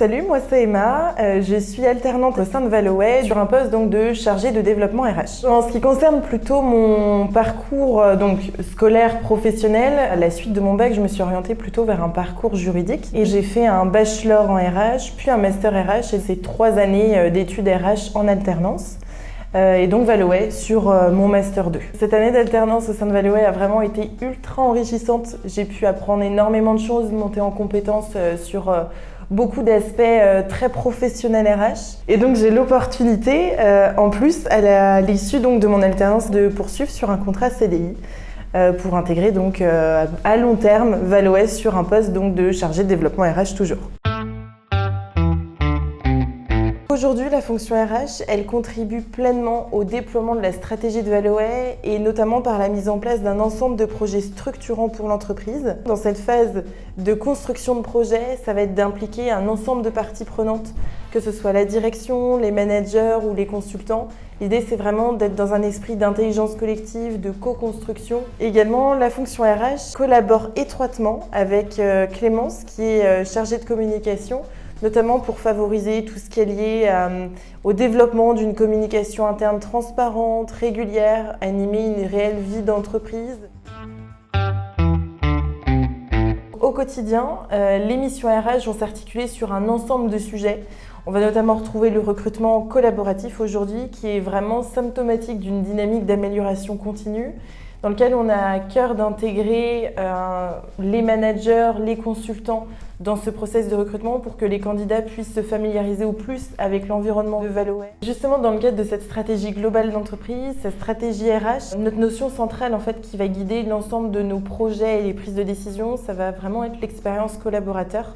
Salut, moi c'est Emma, je suis alternante au sein de Valoway sur un poste donc de chargée de développement RH. En ce qui concerne plutôt mon parcours scolaire professionnel, à la suite de mon bac, je me suis orientée plutôt vers un parcours juridique et j'ai fait un bachelor en RH, puis un master RH et c'est 3 années d'études RH en alternance. Et donc Valoway sur mon Master 2. Cette année d'alternance au sein de Valoway a vraiment été ultra enrichissante. J'ai pu apprendre énormément de choses, monter en compétences sur beaucoup d'aspects très professionnels RH. Et donc j'ai l'opportunité, en plus, à l'issue donc de mon alternance, de poursuivre sur un contrat CDI pour intégrer donc à long terme Valoway sur un poste donc de chargé de développement RH toujours. Aujourd'hui, la fonction RH, elle contribue pleinement au déploiement de la stratégie de Valoway et notamment par la mise en place d'un ensemble de projets structurants pour l'entreprise. Dans cette phase de construction de projet, ça va être d'impliquer un ensemble de parties prenantes, que ce soit la direction, les managers ou les consultants. L'idée, c'est vraiment d'être dans un esprit d'intelligence collective, de co-construction. Également, la fonction RH collabore étroitement avec Clémence, qui est chargée de communication, notamment pour favoriser tout ce qui est lié au développement d'une communication interne transparente, régulière, animer une réelle vie d'entreprise. Au quotidien, les missions RH vont s'articuler sur un ensemble de sujets. On va notamment retrouver le recrutement collaboratif aujourd'hui, qui est vraiment symptomatique d'une dynamique d'amélioration continue, dans lequel on a à cœur d'intégrer les managers, les consultants dans ce process de recrutement pour que les candidats puissent se familiariser au plus avec l'environnement de Valoway. Justement, dans le cadre de cette stratégie globale d'entreprise, cette stratégie RH, notre notion centrale en fait qui va guider l'ensemble de nos projets et les prises de décision, ça va vraiment être l'expérience collaborateur.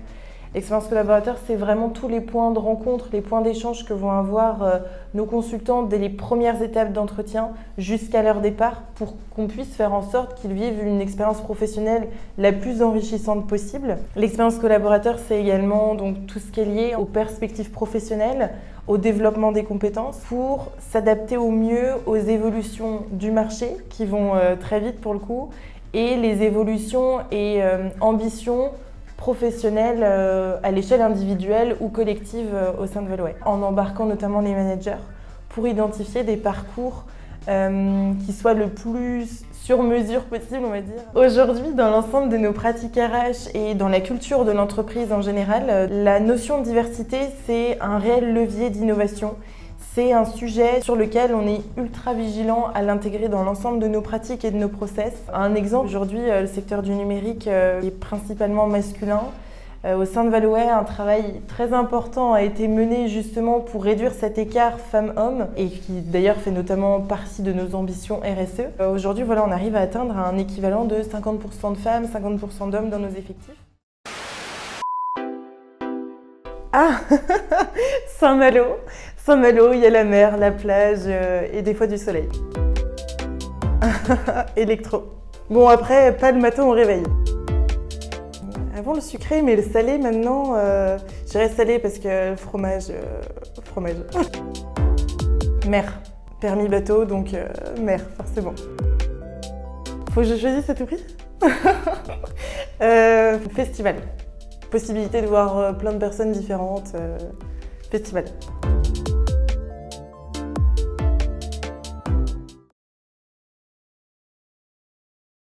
L'expérience collaborateur, c'est vraiment tous les points de rencontre, les points d'échange que vont avoir nos consultants dès les premières étapes d'entretien jusqu'à leur départ pour qu'on puisse faire en sorte qu'ils vivent une expérience professionnelle la plus enrichissante possible. L'expérience collaborateur, c'est également donc, tout ce qui est lié aux perspectives professionnelles, au développement des compétences pour s'adapter au mieux aux évolutions du marché qui vont très vite pour le coup et les évolutions et ambitions professionnels à l'échelle individuelle ou collective au sein de Valoway, en embarquant notamment les managers pour identifier des parcours qui soient le plus sur mesure possible, on va dire. Aujourd'hui, dans l'ensemble de nos pratiques RH et dans la culture de l'entreprise en général, la notion de diversité, c'est un réel levier d'innovation. C'est un sujet sur lequel on est ultra vigilant à l'intégrer dans l'ensemble de nos pratiques et de nos process. Un exemple, aujourd'hui, le secteur du numérique est principalement masculin. Au sein de Valoway, un travail très important a été mené justement pour réduire cet écart femmes-hommes et qui d'ailleurs fait notamment partie de nos ambitions RSE. Aujourd'hui, voilà, on arrive à atteindre un équivalent de 50% de femmes, 50% d'hommes dans nos effectifs. Ah Saint-Malo, Saint-Malo, il y a la mer, la plage et des fois du soleil. Électro. Bon après, pas le matin au réveil. Avant le sucré, mais le salé maintenant, je dirais salé parce que fromage. Mer. Permis bateau, donc mer, forcément. Faut que je choisisse à tout prix. Festival. Possibilité de voir plein de personnes différentes. Festival.